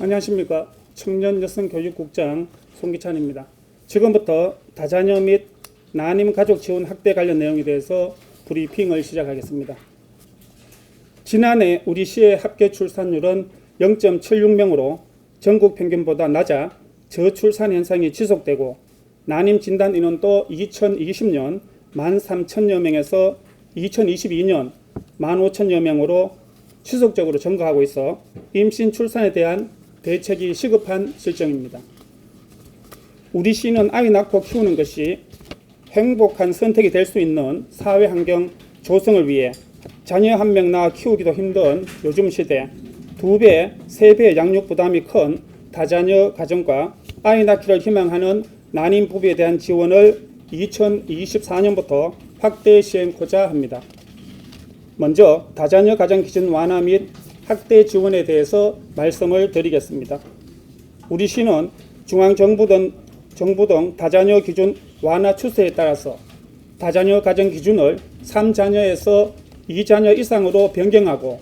안녕하십니까. 청년여성교육국장 송기찬입니다. 지금부터 다자녀 및 난임 가족 지원 학대 관련 내용에 대해서 브리핑을 시작하겠습니다. 지난해 우리 시의 합계 출산율은 0.76명으로 전국 평균보다 낮아 저출산 현상이 지속되고 난임 진단 인원도 2020년 13,000여 명에서 2022년 15,000여 명으로 지속적으로 증가하고 있어 임신 출산에 대한 대책이 시급한 실정입니다. 우리 시는 아이 낳고 키우는 것이 행복한 선택이 될 수 있는 사회 환경 조성을 위해 자녀 한 명 낳아 키우기도 힘든 요즘 시대 2배, 3배 양육 부담이 큰 다자녀 가정과 아이 낳기를 희망하는 난임 부부에 대한 지원을 2024년부터 확대 시행하고자 합니다. 먼저 다자녀 가정 기준 완화 및 학대 지원에 대해서 말씀을 드리겠습니다. 우리 시는 중앙정부 등 다자녀 기준 완화 추세에 따라서 다자녀 가정 기준을 3자녀에서 2자녀 이상으로 변경하고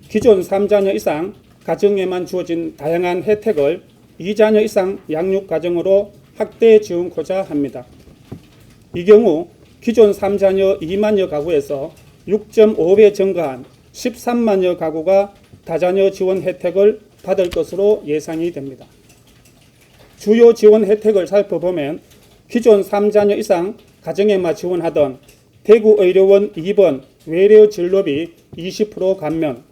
기존 3자녀 이상 가정에만 주어진 다양한 혜택을 2자녀 이상 양육 가정으로 확대 지원하고자 합니다. 이 경우 기존 3자녀 2만여 가구에서 6.5배 증가한 13만여 가구가 다자녀 지원 혜택을 받을 것으로 예상이 됩니다. 주요 지원 혜택을 살펴보면 기존 3자녀 이상 가정에만 지원하던 대구의료원 2번 외래 진료비 20% 감면,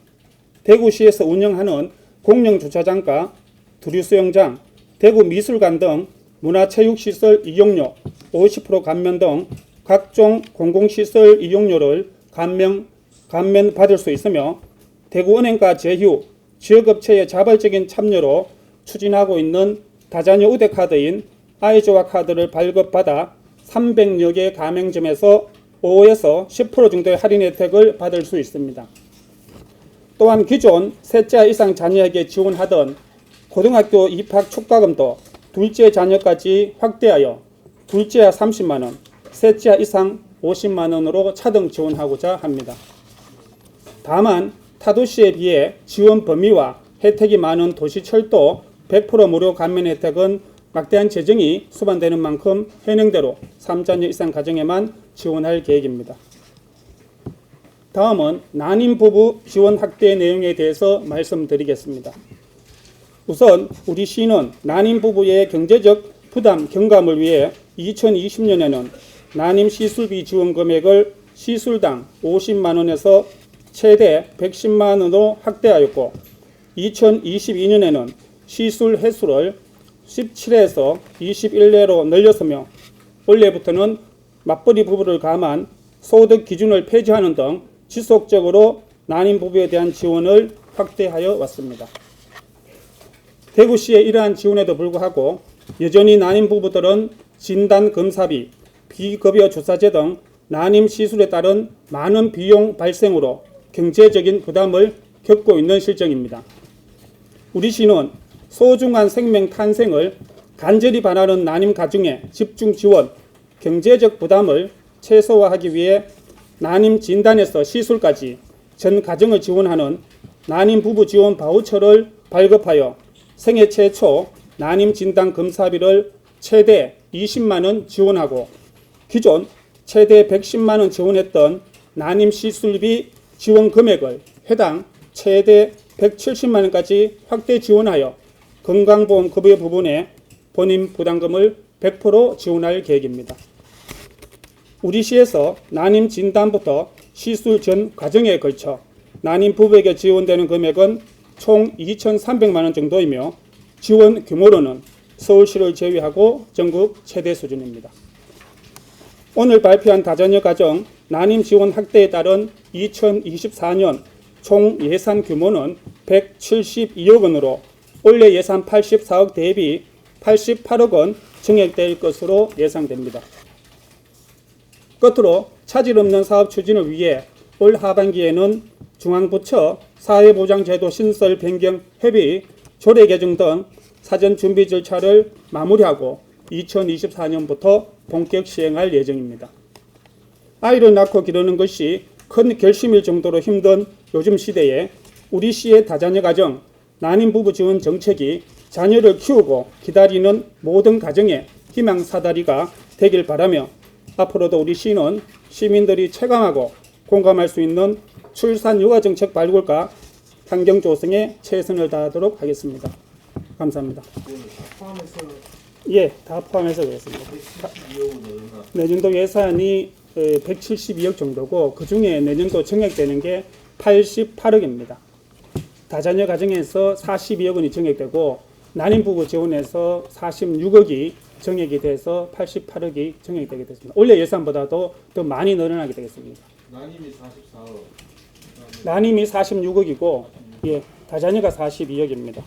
대구시에서 운영하는 공영주차장과 두류수영장, 대구미술관 등 문화체육시설 이용료 50% 감면 등 각종 공공시설 이용료를 감면 받을 수 있으며 대구은행과 제휴, 지역업체의 자발적인 참여로 추진하고 있는 다자녀 우대카드인 아이조아 카드를 발급받아 300여 개 가맹점에서 5에서 10% 정도의 할인 혜택을 받을 수 있습니다. 또한 기존 셋째 이상 자녀에게 지원하던 고등학교 입학 축가금도 둘째 자녀까지 확대하여 둘째야 30만원, 셋째 이상 50만원으로 차등 지원하고자 합니다. 다만 타도시에 비해 지원 범위와 혜택이 많은 도시철도 100% 무료 감면 혜택은 막대한 재정이 수반되는 만큼 현행대로 3자녀 이상 가정에만 지원할 계획입니다. 다음은 난임 부부 지원 확대 내용에 대해서 말씀드리겠습니다. 우선 우리 시는 난임 부부의 경제적 부담 경감을 위해 2020년에는 난임 시술비 지원 금액을 시술당 50만원에서 최대 110만원으로 확대하였고 2022년에는 시술 횟수를 17회에서 21회로 늘렸으며 올해부터는 맞벌이 부부를 감한 소득 기준을 폐지하는 등 지속적으로 난임 부부에 대한 지원을 확대하여 왔습니다. 대구시의 이러한 지원에도 불구하고 여전히 난임 부부들은 진단 검사비, 비급여 주사제 등 난임 시술에 따른 많은 비용 발생으로 경제적인 부담을 겪고 있는 실정입니다. 우리 시는 소중한 생명 탄생을 간절히 바라는 난임 가정의 집중 지원, 경제적 부담을 최소화하기 위해 난임 진단에서 시술까지 전 가정을 지원하는 난임 부부 지원 바우처를 발급하여 생애 최초 난임 진단 검사비를 최대 20만원 지원하고 기존 최대 110만원 지원했던 난임 시술비 지원 금액을 해당 최대 170만원까지 확대 지원하여 건강보험 급여 부분에 본인 부담금을 100% 지원할 계획입니다. 우리 시에서 난임 진단부터 시술 전 과정에 걸쳐 난임 부부에게 지원되는 금액은 총 2,300만원 정도이며 지원 규모로는 서울시를 제외하고 전국 최대 수준입니다. 오늘 발표한 다자녀 가정 난임 지원 확대에 따른 2024년 총 예산 규모는 172억 원으로 올해 예산 84억 대비 88억 원 증액될 것으로 예상됩니다. 끝으로 차질 없는 사업 추진을 위해 올 하반기에는 중앙부처 사회보장제도 신설 변경 협의 조례 개정 등 사전 준비 절차를 마무리하고 2024년부터 본격 시행할 예정입니다. 아이를 낳고 기르는 것이 큰 결심일 정도로 힘든 요즘 시대에 우리 시의 다자녀 가정, 난임 부부 지원 정책이 자녀를 키우고 기다리는 모든 가정의 희망 사다리가 되길 바라며 앞으로도 우리 시는 시민들이 체감하고 공감할 수 있는 출산 육아 정책 발굴과 환경 조성에 최선을 다하도록 하겠습니다. 감사합니다. 예, 다 포함해서 그렇습니다. 내년도 예산이 172억 정도고 그 중에 내년도 정액되는 게 88억입니다. 다자녀 가정에서 42억 원이 정액되고 난임 부부 지원에서 46억이 정액이 돼서 88억이 정액되게 됐습니다. 올해 예산보다도 더 많이 늘어나게 되겠습니다. 난임이 44억. 난임이 46억이고 예, 다자녀가 42억입니다.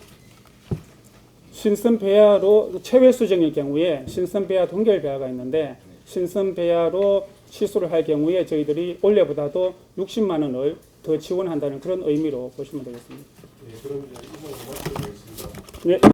신선 배아로 체외 수정일 경우에 신선 배아 동결 배아가 있는데 신선 배아로 시술을 할 경우에 저희들이 올해보다도 60만 원을 더 지원한다는 그런 의미로 보시면 되겠습니다. 네, 그럼 이제 이거 말씀드리겠습니다. 네.